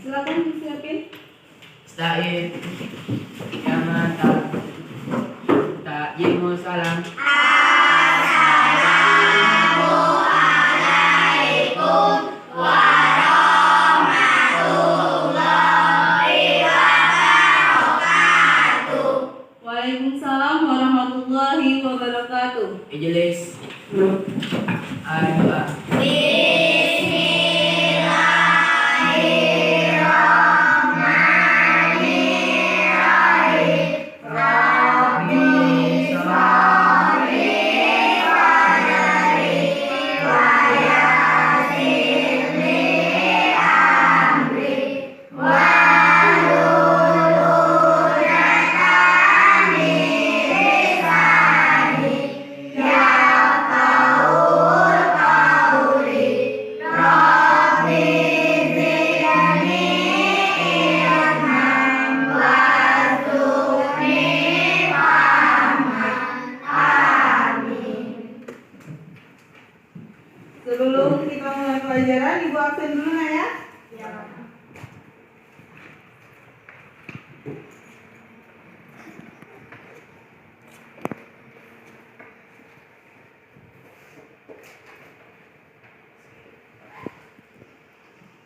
Silakan disiapin. Sta'id kama ta'jimu salam. Assalamualaikum warahmatullahi wabarakatuh. Waalaikumsalam warahmatullahi wabarakatuh. Ijlis. Doa. Sebelum kita mulai pelajaran, Ibu absen dulu nggak ya?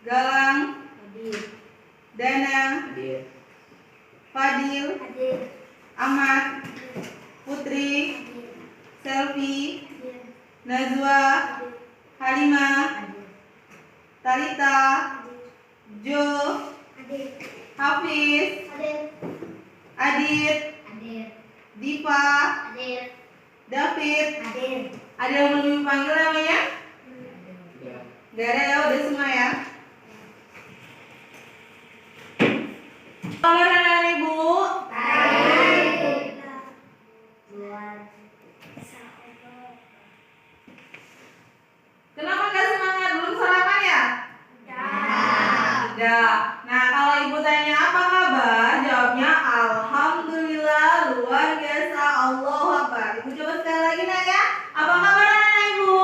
Galang, Dana, Hadir. Fadil, Ahmad, Putri, Selvi, Najwa, Halimah, Talita, Jo, Hafiz, Adit, Diva, David. Ada yang belum dipanggil namanya? Ya. Gak ada ya, udah semua ya. Kabar anak Ibu? Kenapa gak semangat? Belum sarapan ya? Tidak. Nah, kalau Ibu tanya apa kabar, jawabnya Alhamdulillah, luar biasa, Allahu Akbar. Ibu coba sekali lagi nak ya. Apa kabar anak Ibu?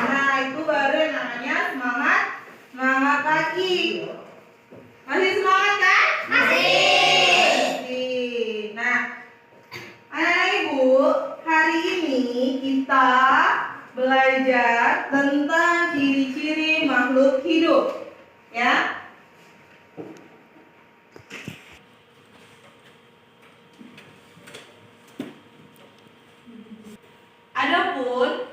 Nah, itu baru yang namanya semangat pagi. Masih semangat kan? Masih. Nah, anak Ibu, hari ini kita belajar tentang ciri-ciri makhluk hidup. Ya. Adapun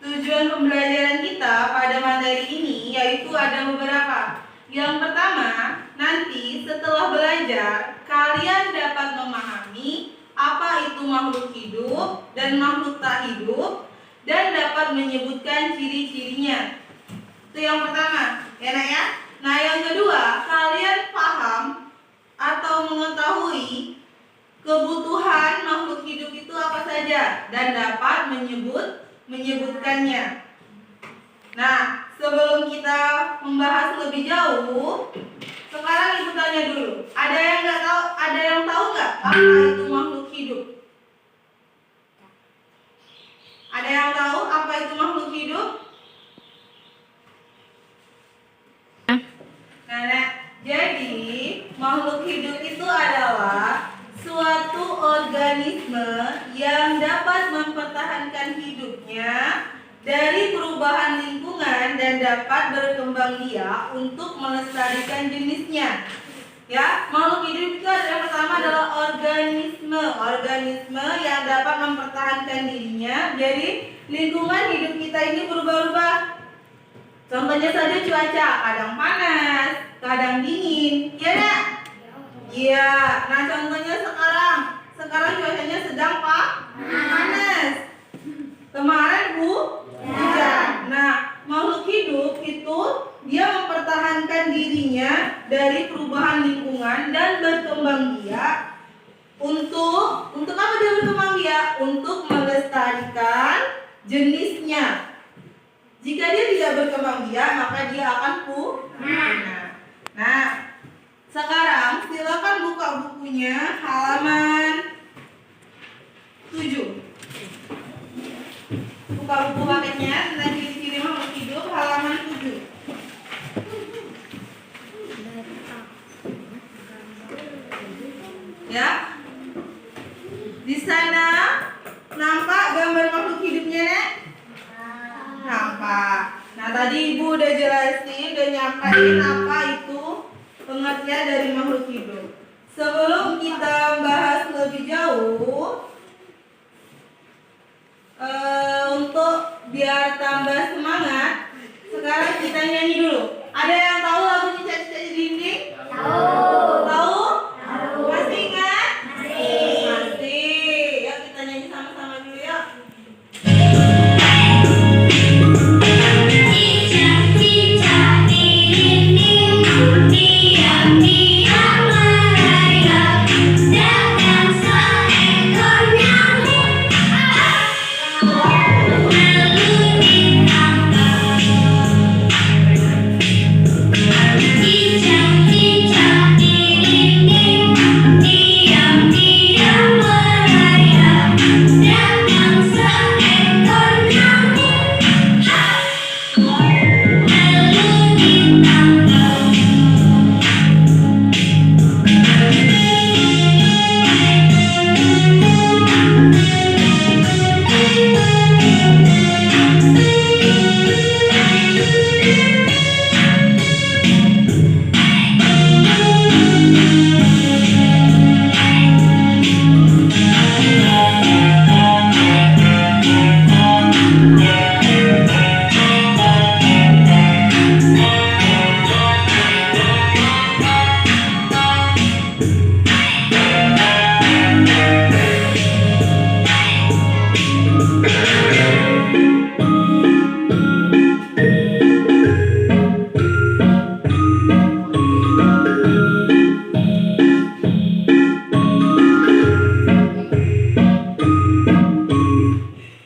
tujuan pembelajaran kita pada materi ini yaitu ada beberapa. Yang pertama, nanti setelah belajar kalian dapat memahami apa itu makhluk hidup dan makhluk tak hidup dan dapat menyebutkan ciri-cirinya. Itu yang pertama, ya nak ya. Nah, yang kedua, kalian paham atau mengetahui kebutuhan makhluk hidup itu apa saja dan dapat menyebutkannya. Nah, sebelum kita membahas lebih jauh, sekarang Ibu tanya dulu. Ada yang tahu nggak apa itu makhluk hidup? Ada yang tahu apa itu makhluk hidup? Nah, jadi makhluk hidup itu adalah suatu organisme yang dapat mempertahankan hidupnya dari perubahan lingkungan dan dapat berkembang biak untuk melestarikan jenisnya. Ya, makhluk hidup itu yang pertama adalah organisme yang dapat mempertahankan dirinya dari lingkungan hidup kita ini berubah-ubah. Contohnya saja cuaca, kadang panas, kadang dingin, ya nak? Iya. Nah, contohnya sekarang cuacanya sedang panas. Kemarin hujan. Nah, makhluk hidup itu dia mempertahankan dirinya dari perubahan lingkungan dan berkembang biak untuk apa dia berkembang biak? Untuk melestarikan jenisnya. Jika dia tidak berkembang biak, maka dia akan punah. Nah, sekarang silakan buka bukunya halaman 7. Buka buku paketnya tentang Ya. Di sana nampak gambar makhluk hidupnya, Nek? Nampak. Nah, tadi Ibu udah jelasin, udah nyampain apa itu pengertian dari makhluk hidup. Sebelum kita bahas lebih jauh, untuk biar tambah semangat, sekarang kita nyanyi dulu. Ada yang tahu lagu Cicak-Cicak di Dinding? Tahu? Tahu? Masih ingat? Masih. Yuk kita nyanyi sama-sama dulu yuk. Cicak-cicak di dinding, diam-diam merayap, dengan seekor nyamuk lalu ditangkap. Cicak-cicak di dinding, diam-diam merayap, dengan seekor nyamuk lalu ditangkap.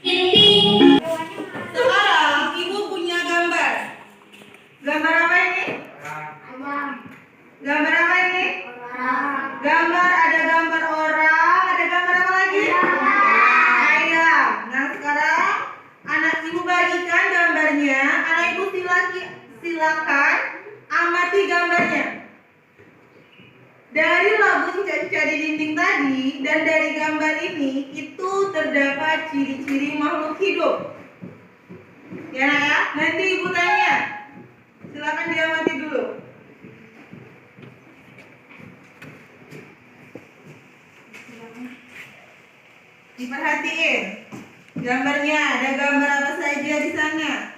Dinding. Sekarang Ibu punya gambar. Gambar apa ini? Gambar apa ini? Gambar, ada gambar orang, ada gambar apa lagi? Ayam. Nah, sekarang anak Ibu bagikan gambarnya. Anak Ibu silakan amati gambarnya. Dari lagu Cicak-Cicak di Dinding tadi dan dari gambar ini itu terdapat ciri-ciri makhluk hidup. Ya, Nak ya? Nanti Ibu tanya. Silakan diamati dulu. Diperhatiin gambarnya, ada gambar apa saja di sana?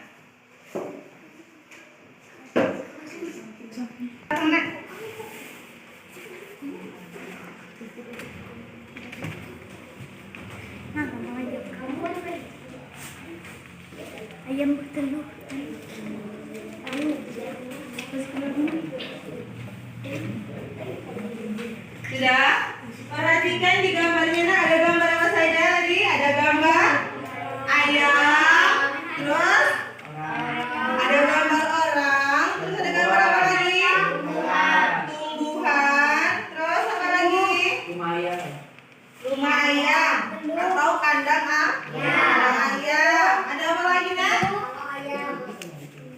Ayam bertelur. Sudah? Perhatikan di gambarnya, nah, ada gambar apa saja tadi? Ada gambar ayam, terus ada gambar orang, terus ada gambar apa lagi? Tumbuhan, terus apa lagi? Lumayan. Rumah ayam atau kandang ayam. Ada apa lagi, Nak?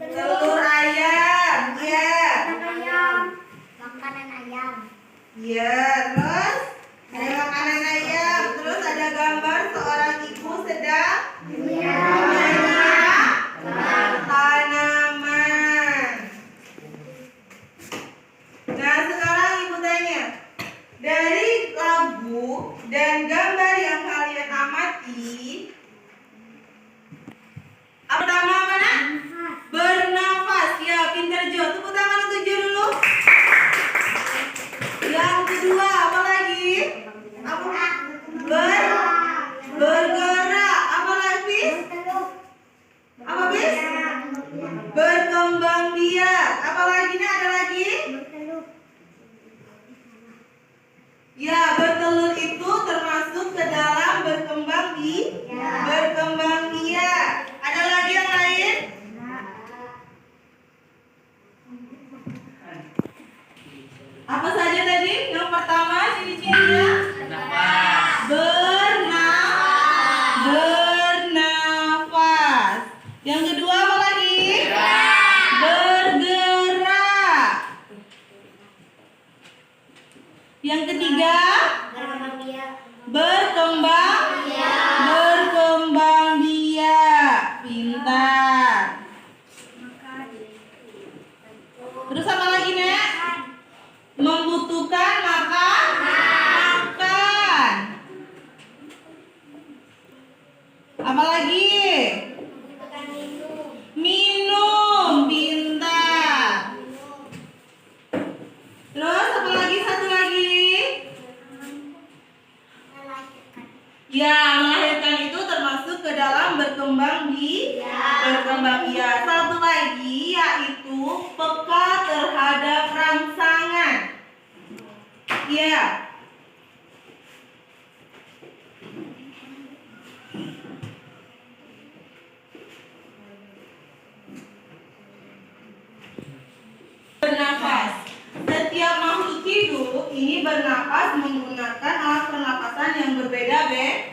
Telur ayam. Iya. Makanan ayam. Iya, terus ada makanan ayam, terus ada gambar seorang ibu sedang menyiram tanaman. Nah, sekarang Ibu tanya, dari lagu dan gambar yang kalian amati, pertama apa, Nak? Bernafas. Ya, pintar Jo. Tepuk tangan untuk Jo dulu. Yang kedua apa lagi? Apa? Bergerak. Apa lagi? Apa bis? Berkembang biak. Apa lagi, Nak? Ada lagi? Ya, bertelur itu termasuk ke dalam berkembang biak. Ada lagi yang lain? Apa saja tadi? Yang pertama ciri-cirinya bernafas. Yang kedua apa lagi? Bergerak. Yang ketiga, Berkembang biak. berkembang berkembang biak. Pintar. Terus apa lagi, Nek? Membutuhkan makan. Apa lagi? Minum. Pintar. Terus apa lagi? Satu lagi. Ya, melahirkan itu termasuk ke dalam berkembang biak. Satu lagi yaitu peka terhadap rangsangan. Ya. Bernafas. Setiap makhluk hidup ini bernafas menggunakan alat pernapasan yang berbeda-beda.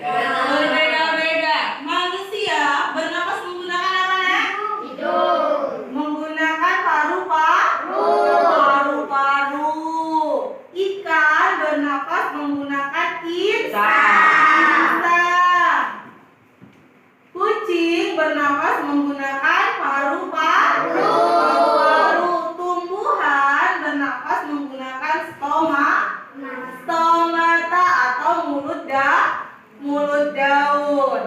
Manusia bernafas menggunakan apa, Nek? Menggunakan paru-paru. Ikan bernafas menggunakan insang. Kucing bernafas menggunakan paru-paru. Tumbuhan bernafas menggunakan stomata atau mulut daun.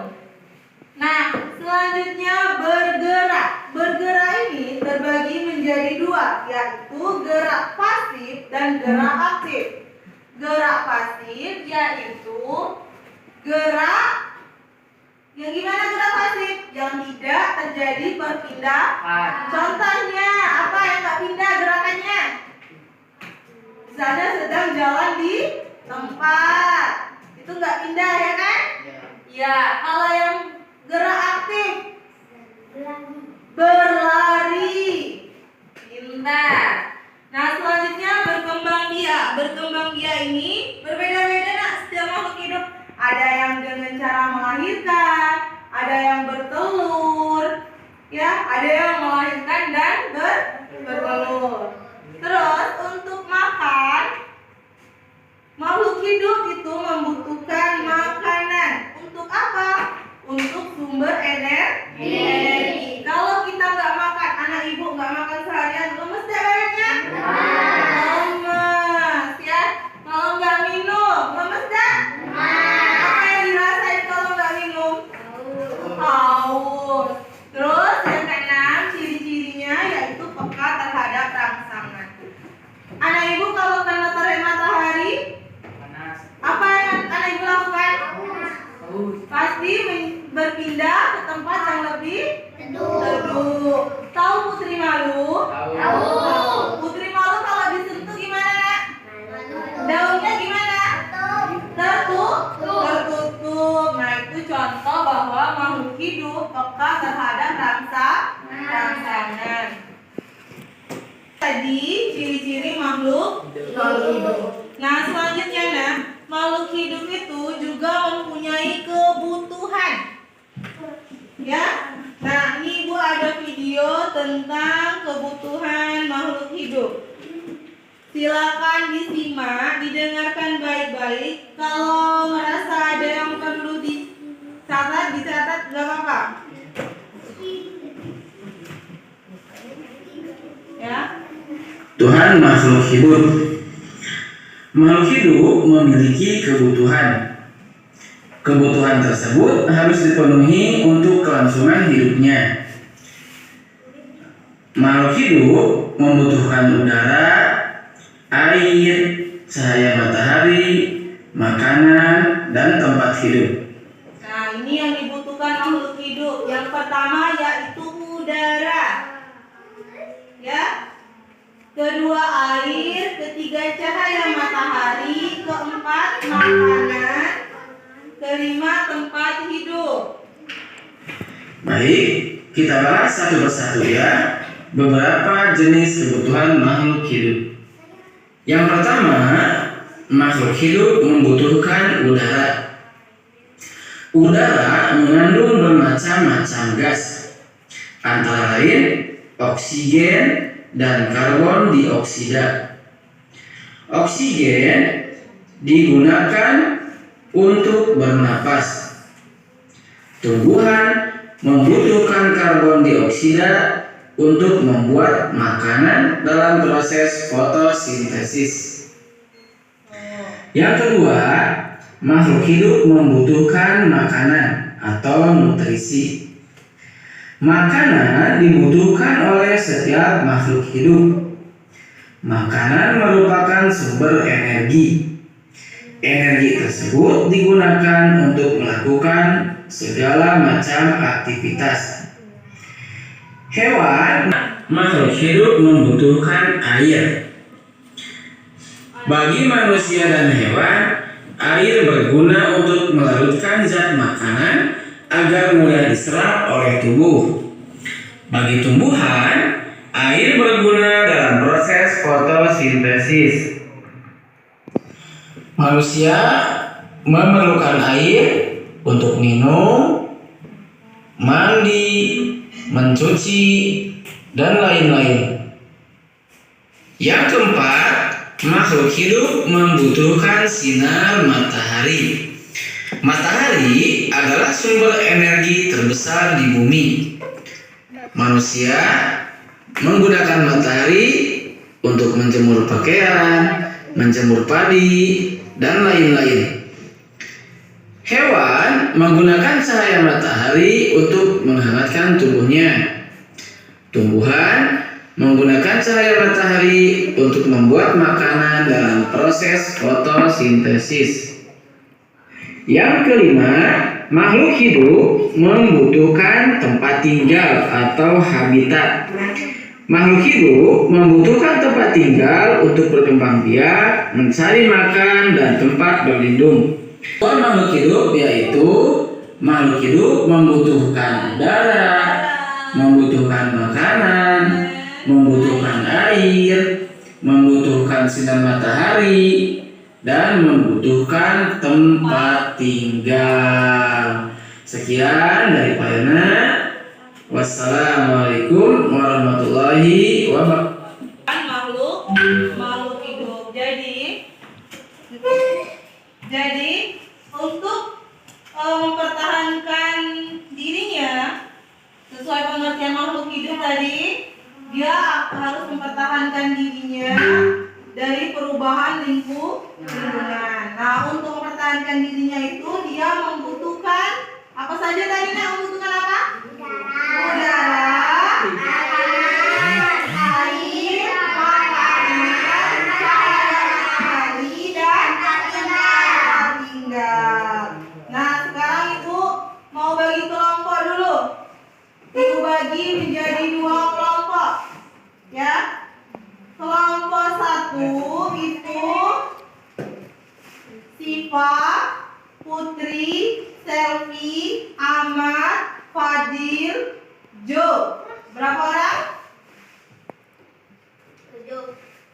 Nah, selanjutnya bergerak. Bergerak ini terbagi menjadi dua, yaitu gerak pasif dan gerak aktif. Gerak pasif yaitu gerak yang gimana gerak pasif? Yang tidak terjadi perpindahan. Contohnya, apa yang nggak pindah gerakannya? Misalnya sedang jalan di tempat, itu nggak pindah ya kan? Ya, kalau yang gerak aktif, berlari. Pintar. Nah, selanjutnya berkembang biak. Berkembang biak ini berbeda-beda, nak, setiap makhluk hidup. Ada yang dengan cara melahirkan, ada yang bertelur, ya, ada yang melahirkan dan bertelur. Terus untuk makan, makhluk hidup itu membutuhkan makanan. Untuk apa? Untuk sumber energi. Kalau kita nggak makan, anak ibu nggak makan seharian, lemes deh badannya. Lemes, ya. Kalau nggak minum, lemes dah. Apa yang dirasain kalau nggak minum? Haus. Terus yang keenam, ciri-cirinya yaitu peka terhadap rangsangan. Anak ibu kalau kena terik matahari, Panas. apa yang anak ibu lakukan? Pasti berpindah ke tempat yang lebih teduh. Tahu putri malu? Tahu. Putri malu kalau disentuh gimana, Nak? Daunnya gimana? Tertutup. Nah, itu contoh bahwa makhluk hidup peka terhadap rangsangan. Tadi ciri-ciri makhluk hidup. Nah, selanjutnya, nah, makhluk hidup itu juga mempunyai kebutuhan. Ya. Nah, ini Ibu ada video tentang kebutuhan makhluk hidup. Silakan disimak, didengarkan baik-baik. Kalau merasa ada yang perlu dicatat nggak apa-apa. Ya. Tuhan makhluk hidup. Makhluk hidup memiliki kebutuhan. Kebutuhan tersebut harus dipenuhi untuk kelangsungan hidupnya. Makhluk hidup membutuhkan udara, air, cahaya matahari, makanan, dan tempat hidup. Nah, ini yang dibutuhkan makhluk hidup. Yang pertama yaitu udara. Ya. Kedua air, ketiga cahaya matahari, keempat makanan, kelima tempat hidup. Baik, kita bahas satu persatu ya. Beberapa jenis kebutuhan makhluk hidup. Yang pertama, makhluk hidup membutuhkan udara. Udara mengandung bermacam-macam gas, antara lain oksigen dan karbon dioksida. Oksigen digunakan untuk bernapas. Tumbuhan membutuhkan karbon dioksida untuk membuat makanan dalam proses fotosintesis. Yang kedua, makhluk hidup membutuhkan makanan atau nutrisi. Makanan dibutuhkan oleh setiap makhluk hidup. Makanan merupakan sumber energi. Energi tersebut digunakan untuk melakukan segala macam aktivitas. Hewan, makhluk hidup membutuhkan air. Bagi manusia dan hewan, air berguna untuk melarutkan zat makanan agar mudah diserap oleh tubuh. Bagi tumbuhan, air berguna dalam proses fotosintesis. Manusia memerlukan air untuk minum, mandi, mencuci, dan lain-lain. Yang keempat, makhluk hidup membutuhkan sinar matahari. Matahari adalah sumber energi terbesar di bumi. Manusia menggunakan matahari untuk menjemur pakaian, menjemur padi, dan lain-lain. Hewan menggunakan cahaya matahari untuk menghangatkan tubuhnya. Tumbuhan menggunakan cahaya matahari untuk membuat makanan dalam proses fotosintesis. Yang kelima, makhluk hidup membutuhkan tempat tinggal atau habitat. Makhluk hidup membutuhkan tempat tinggal untuk berkembang biak, mencari makan, dan tempat berlindung. Makhluk hidup yaitu makhluk hidup membutuhkan udara, membutuhkan makanan, membutuhkan air, membutuhkan sinar matahari, dan membutuhkan tempat tinggal. Sekian dari Pak Yana. Wassalamualaikum warahmatullahi wabarakatuh. Makhluk hidup. Jadi untuk mempertahankan dirinya sesuai pengertian makhluk hidup tadi, dia harus mempertahankan dirinya dari perubahan lingkungan. Nah, untuk mempertahankan dirinya itu dia membutuhkan apa saja tadi? Membutuhkan apa? Udara, air, makanan, cahaya matahari, dan tempat tinggal. Nah, sekarang Ibu mau bagi kelompok dulu. Ibu bagi menjadi 2 kelompok, ya. Kelompok 1 itu Siva, Putri, Selvi, Ahmad, Fadil, Jo. Berapa orang?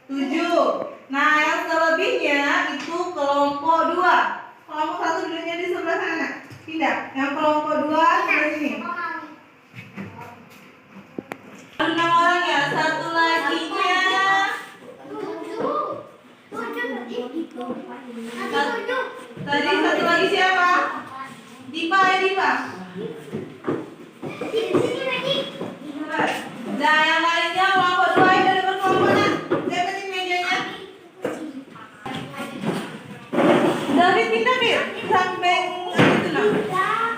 7. Nah, yang selebihnya itu kelompok 2. Kelompok 1 duduknya di sebelah sana. Pindah. Yang kelompok 2 sebelah sini. 6 orang ya. Satu laginya. Tadi satu lagi siapa? Dipa ya Dipa. Nah, yang lainnya kelompok 2 itu ada berkelompoknya. Dapetin mejanya. David pindah Bil. Sampai itu nah.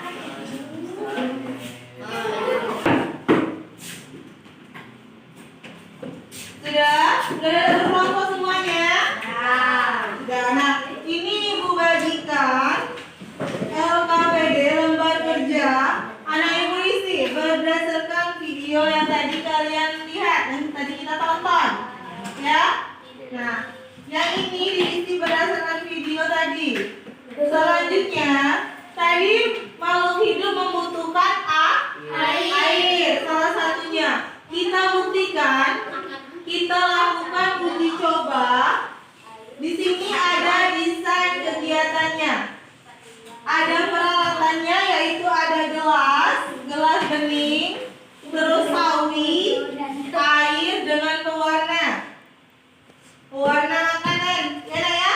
Sudah ada berkelompok semuanya? Sudah. Nah, ini Ibu bagikan LKPD lembar kerja anak Ibu isi berdasarkan video yang tadi kalian lihat dan tadi kita tonton, ya. Nah, yang ini diisi berdasarkan video tadi. Selanjutnya, tadi makhluk hidup membutuhkan air. Salah satunya kita buktikan, kita lakukan uji coba. Di sini ada desain kegiatannya. Ada peralatannya yaitu ada gelas bening, terus sawi, air dengan pewarna makanan, ya.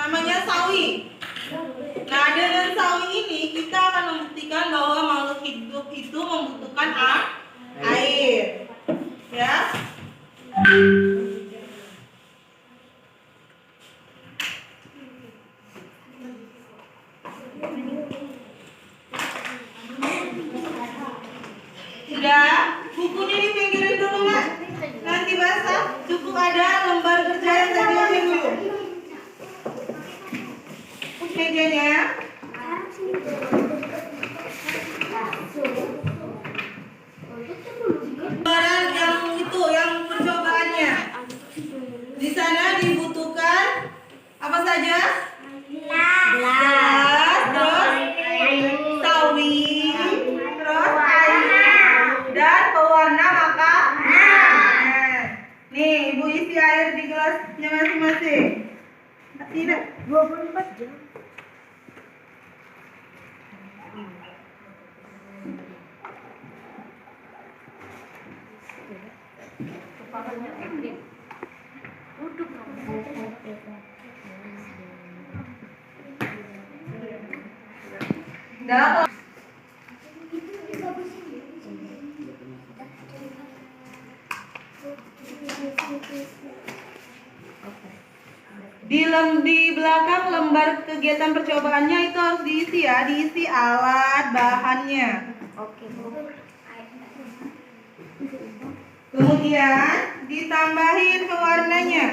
namanya sawi. Nah, dengan sawi ini kita akan membuktikan bahwa makhluk hidup itu membutuhkan air. Ya. Sudah, bukunya dipinggirin dulu, Nak. Nanti basah, cukup ada lembar kerja yang tadi ambil dulu. Mejanya. Lembaran yang itu, yang percobaannya. Di sana dibutuhkan apa saja? Gelas, terus sawi, terus air, dan pewarna makanan. Nih, Ibu isi air di gelasnya masing-masing. Tidak. 24 jam. Dalam di belakang lembar kegiatan percobaannya itu harus diisi ya, diisi alat bahannya. Oke, Bu. Kemudian ditambahin pewarnanya.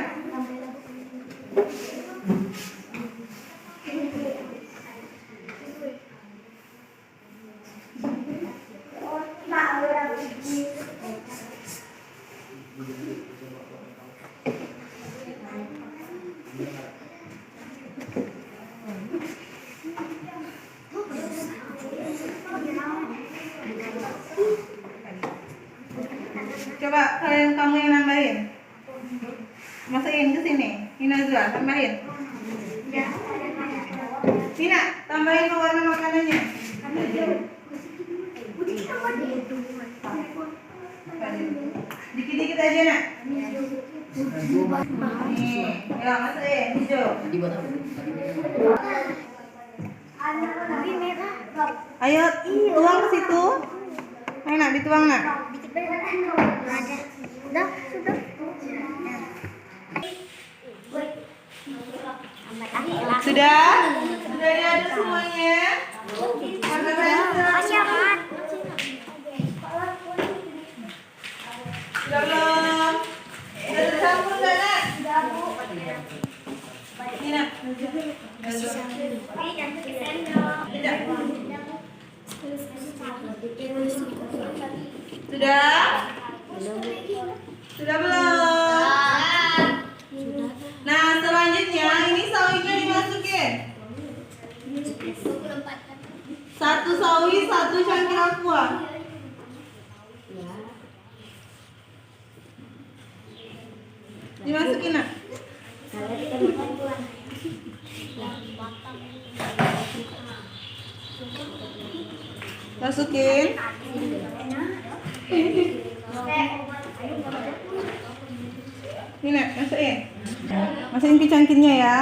Coba kamu yang nambahin. Masukin ke sini. Nina Zua, tambahin. Nina, tambahin pewarna makanannya. Dikit-dikit aja, Nak. Nih, ya masukin hijau. Ayo, tuang ke situ. Ayo, Nak, dituang, Nak. Dah, sudah. Sudah? Sudah diaduk semuanya? Makasih ya, Pak. Sudah belum? Sudah tercampur nggak, Nak? Ini, Nak. Tidak. Sudah? Sudah belum? Nah, selanjutnya ini sawinya dimasukin. Satu sawi, satu cangkir aqua. Dimasukin, Nak. Masukin. Ini, Nak, masukin. Masukin ke cangkirnya ya.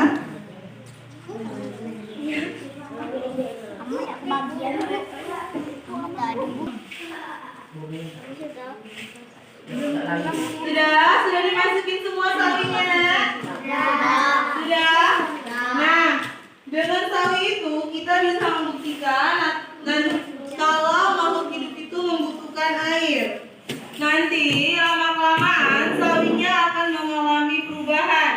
Sudah dimasukin semua sawinya. Sudah. Nah, dengan sawi itu kita bisa membuktikan kalau makhluk hidup itu membutuhkan air. Nanti lama-kelamaan sawinya akan mengalami perubahan.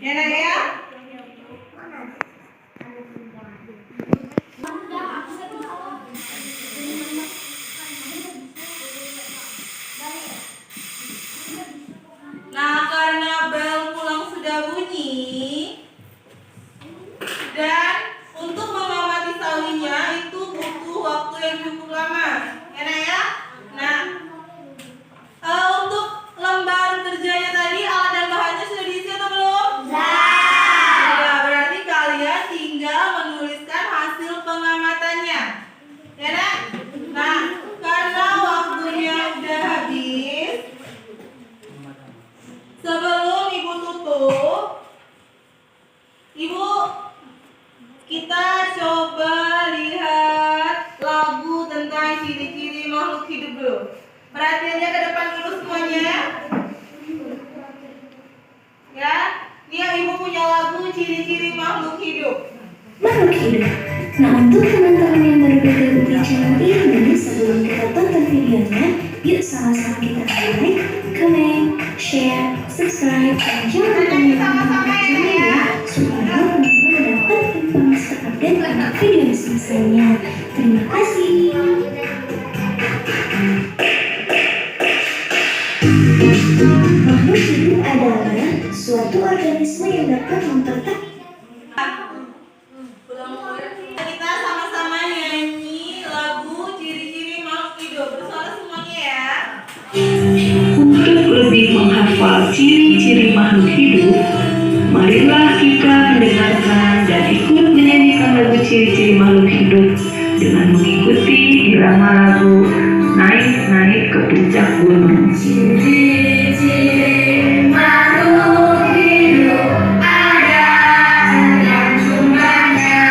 Ya, Nak ya? Nah, karena bel pulang sudah bunyi dan untuk mengamati sawinya itu butuh waktu yang cukup lama. Ya, Nak ya? Nah, untuk lembar kerjanya tadi alat dan bahannya sudah diisi atau belum? Sudah, berarti kalian tinggal menuliskan hasil pengamatannya. Ya, Nak? Nah, karena waktunya udah habis, sebelum Ibu tutup, Perhatiannya ke depan dulu semuanya. Ya, ini yang ibu punya lagu ciri-ciri makhluk hidup. Makhluk hidup. Nah, untuk teman-teman yang baru bergabung di channel ini, sebelum kita tonton videonya, yuk sama-sama kita like, comment, share, subscribe, dan jangan lupa nyalakan loncengnya ya, supaya teman-teman dapat informasi terupdate tentang video selanjutnya. Terima kasih. Makhluk hidup adalah suatu organisme yang dapat mempertahankan. Kita sama-sama nyanyi lagu ciri-ciri makhluk hidup. Bersuara semuanya ya. Untuk lebih menghafal ciri-ciri makhluk hidup, marilah kita mendengarkan dan ikut menyanyikan lagu ciri-ciri makhluk hidup dengan mengikuti irama lagu Naik-naik ke Puncak Gunung. Ciri-ciri makhluk hidup ada 6 jumlahnya.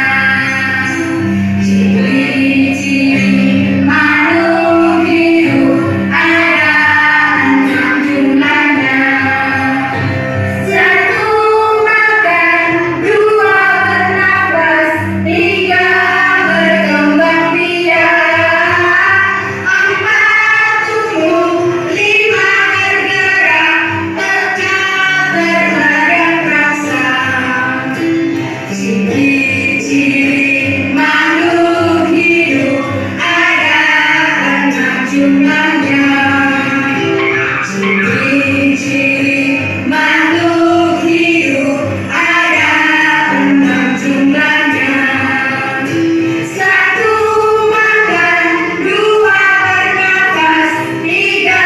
Ciri-ciri makhluk hidup ada 6 jumlahnya. 1 makan, 2 bernafas, 3 berkembang biak, 4 tumbuh, 5 bergerak, tetap berbadan rasa. Ciri-ciri makhluk hidup ada 6 jumlahnya. Ciri-ciri makhluk hidup ada 6 jumlahnya. 1 makan, 2 bernafas, 3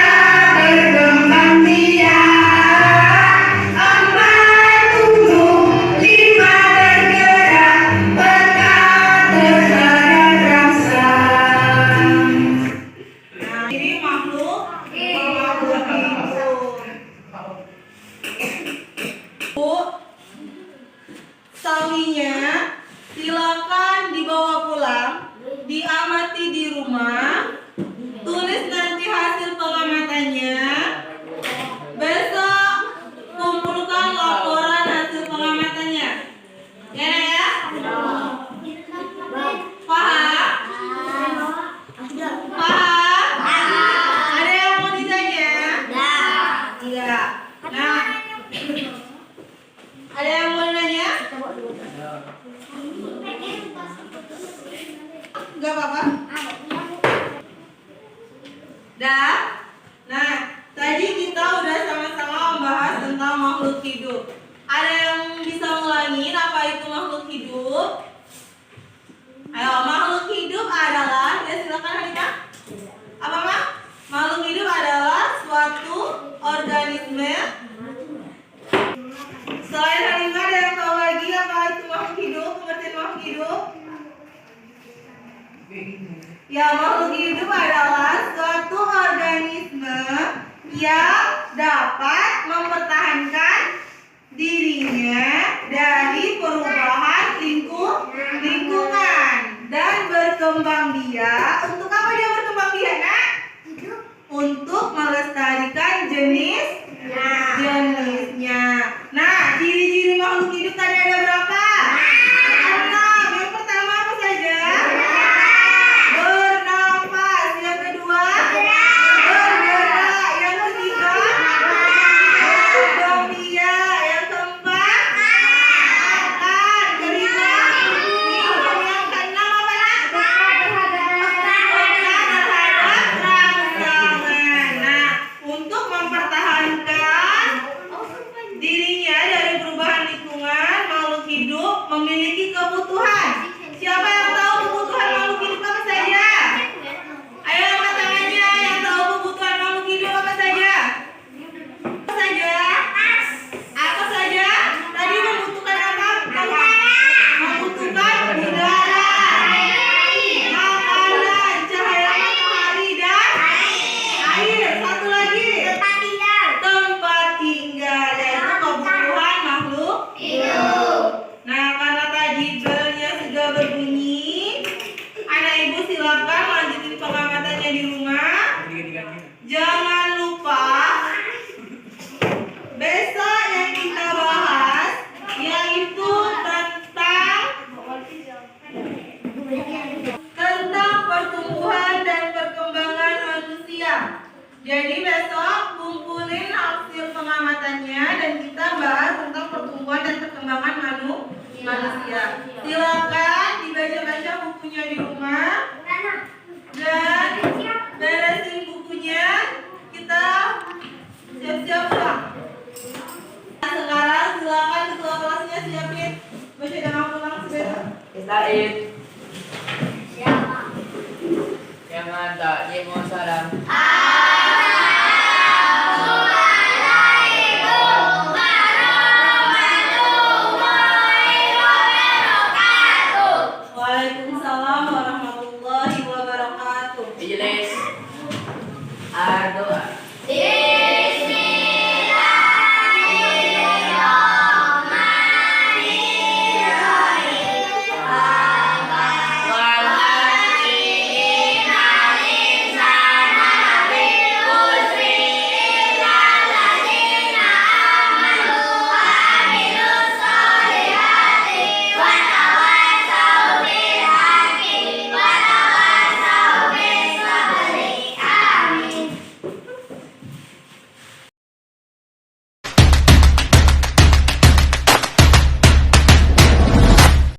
berkembang biak, 4 tumbuh, 5 bergerak, tetap berbadan rasa. Nah, ini makhluk hidup. Bu, sawinya silakan dibawa pulang, diamati di rumah, tulis nanti hasil pengamatannya. Besok kumpulkan laporan hasil pengamatannya. Ya, Nak, ya? Paham? Paham? Ada yang mau ditanya? Enggak. Nah, ada yang mau nanya? Enggak apa-apa. Dah. Nah, tadi kita udah sama-sama membahas tentang makhluk hidup. Ada yang bisa ngulangin apa itu makhluk hidup? Ayo, makhluk hidup adalah, ya silakan Hanifah. Apa Mak? Makhluk hidup adalah suatu organisme. Selain Hanifah, ada yang tahu lagi apa itu makhluk hidup? Pengertian makhluk hidup? Ya, makhluk hidup adalah suatu organisme yang dapat mempertahankan dirinya dari perubahan lingkungan dan berkembang biak. Untuk apa dia berkembang biak, Nak? Untuk melestarikan jenisnya. Nah, ciri-ciri makhluk hidup tadi ada berapa? 6. Yang pertama apa saja? Bernafas. Yang kedua? Bergerak. Yang ketiga? Jangan lupa besok yang kita bahas yaitu tentang pertumbuhan dan perkembangan manusia. Jadi besok kumpulin hasil pengamatannya dan kita bahas tentang pertumbuhan dan perkembangan manusia. Silakan dibaca-baca bukunya di rumah dan beresin bukunya. Kita siap-siap pulang. Sekarang silakan ketua kelasnya siapin baca dan pulang sebentar. Istaib. Jangan tak salam. Waalaikumsalam warahmatullahi wabarakatuh. Majelis. Doa.